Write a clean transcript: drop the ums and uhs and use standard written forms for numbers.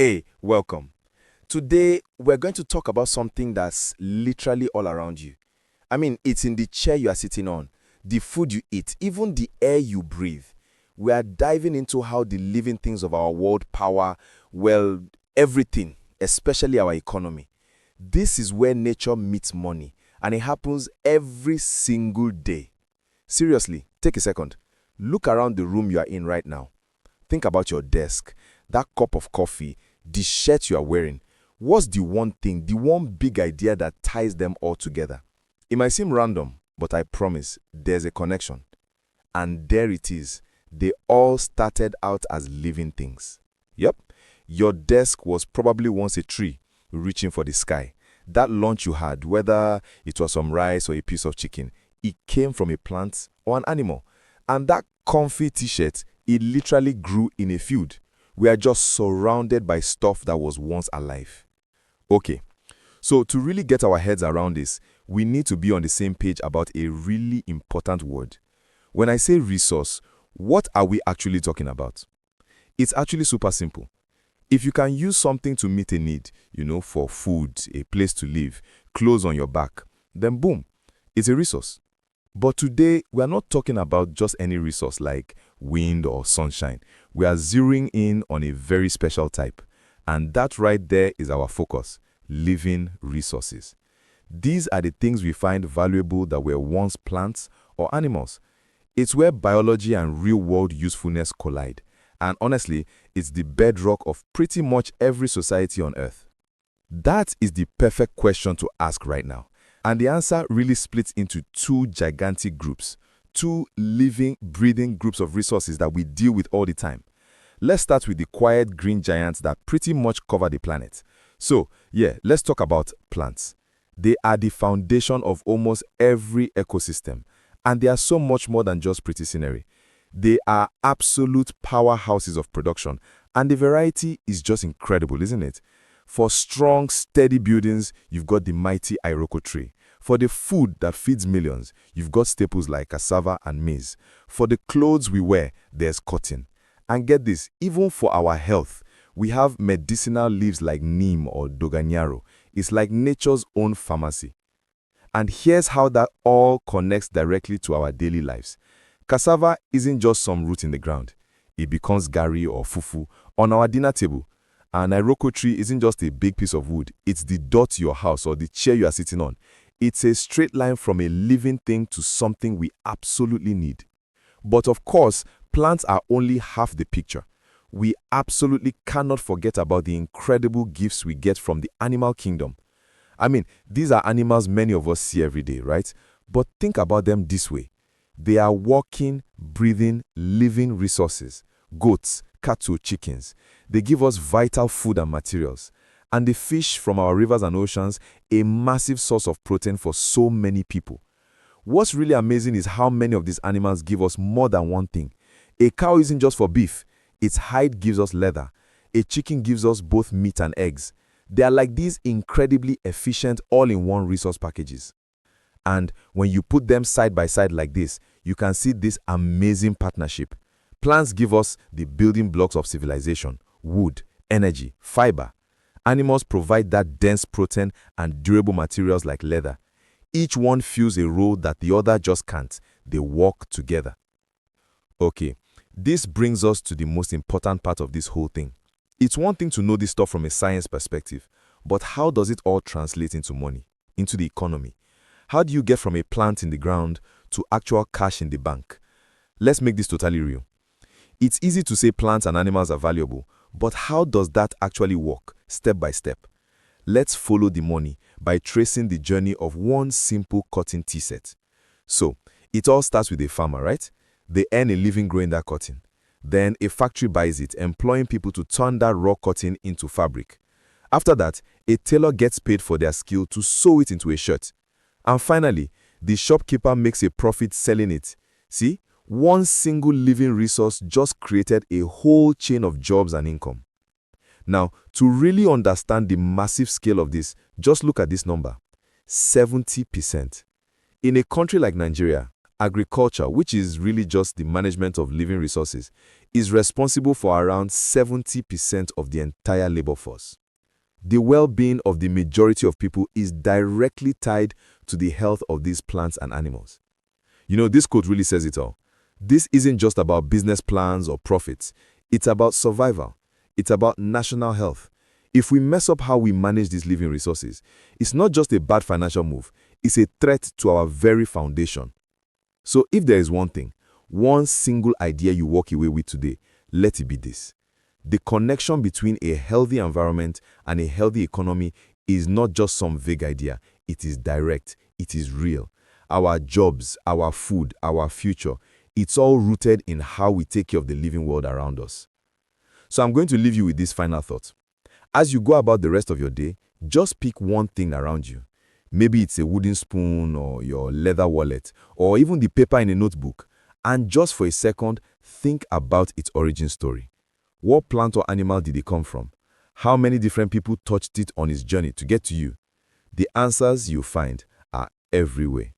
Hey, welcome. Today, we're going to talk about something that's literally all around you. I mean, it's in the chair you are sitting on, the food you eat, even the air you breathe. We are diving into how the living things of our world power, well, everything, especially our economy. This is where nature meets money, and it happens every single day. Seriously, take a second. Look around the room you are in right now. Think about your desk, that cup of coffee, the shirt you are wearing. What's the one thing, the one big idea that ties them all together? It might seem random, but I promise there's a connection. And there it is. They all started out as living things. Yep, your desk was probably once a tree reaching for the sky. That lunch you had, whether it was some rice or a piece of chicken, it came from a plant or an animal. And that comfy t-shirt, it literally grew in a field. We are just surrounded by stuff that was once alive. Okay, so to really get our heads around this, we need to be on the same page about a really important word. When I say resource, what are we actually talking about? It's actually super simple. If you can use something to meet a need, for food, a place to live, clothes on your back, then boom, it's a resource. But today, we are not talking about just any resource like wind or sunshine. We are zeroing in on a very special type. And that right there is our focus, living resources. These are the things we find valuable that were once plants or animals. It's where biology and real-world usefulness collide. And honestly, it's the bedrock of pretty much every society on Earth. That is the perfect question to ask right now. And the answer really splits into two gigantic groups, two living, breathing groups of resources that we deal with all the time. Let's start with the quiet green giants that pretty much cover the planet. So, let's talk about plants. They are the foundation of almost every ecosystem, and they are so much more than just pretty scenery. They are absolute powerhouses of production, and the variety is just incredible, isn't it? For strong, steady buildings, you've got the mighty iroko tree. For the food that feeds millions, you've got staples like cassava and maize. For the clothes we wear, there's cotton. And get this, even for our health, we have medicinal leaves like neem or doganyaro. It's like nature's own pharmacy. And here's how that all connects directly to our daily lives. Cassava isn't just some root in the ground. It becomes gari or fufu on our dinner table. An iroko tree isn't just a big piece of wood. It's the door to your house or the chair you are sitting on. It's a straight line from a living thing to something we absolutely need. But of course, plants are only half the picture. We absolutely cannot forget about the incredible gifts we get from the animal kingdom. I mean, these are animals many of us see every day, right? But think about them this way. They are walking, breathing, living resources. Goats, cattle, chickens. They give us vital food and materials. And the fish from our rivers and oceans, a massive source of protein for so many people. What's really amazing is how many of these animals give us more than one thing. A cow isn't just for beef. Its hide gives us leather. A chicken gives us both meat and eggs. They are like these incredibly efficient all-in-one resource packages. And when you put them side by side like this, you can see this amazing partnership. Plants give us the building blocks of civilization, wood, energy, fiber. Animals provide that dense protein and durable materials like leather. Each one fills a role that the other just can't. They work together. Okay, this brings us to the most important part of this whole thing. It's one thing to know this stuff from a science perspective, but how does it all translate into money, into the economy? How do you get from a plant in the ground to actual cash in the bank? Let's make this totally real. It's easy to say plants and animals are valuable, but how does that actually work, step by step? Let's follow the money by tracing the journey of one simple cotton tea set. So, it all starts with a farmer, right? They earn a living growing that cotton. Then a factory buys it, employing people to turn that raw cotton into fabric. After that, a tailor gets paid for their skill to sew it into a shirt. And finally, the shopkeeper makes a profit selling it. See? One single living resource just created a whole chain of jobs and income. Now, to really understand the massive scale of this, just look at this number. 70%. In a country like Nigeria, Agriculture, which is really just the management of living resources, is responsible for around 70% of the entire labor force. The well-being of the majority of people is directly tied to the health of these plants and animals. This quote really says it all. This isn't just about business plans or profits. It's about survival. It's about national health. If we mess up how we manage these living resources, it's not just a bad financial move, it's a threat to our very foundation. So if there is one single idea you walk away with today, let it be this. The connection between a healthy environment and a healthy economy is not just some vague idea. It is direct. It is real. Our jobs, our food, our future, it's all rooted in how we take care of the living world around us. So I'm going to leave you with this final thought. As you go about the rest of your day, just pick one thing around you. Maybe it's a wooden spoon or your leather wallet or even the paper in a notebook. And just for a second, think about its origin story. What plant or animal did it come from? How many different people touched it on its journey to get to you? The answers you find are everywhere.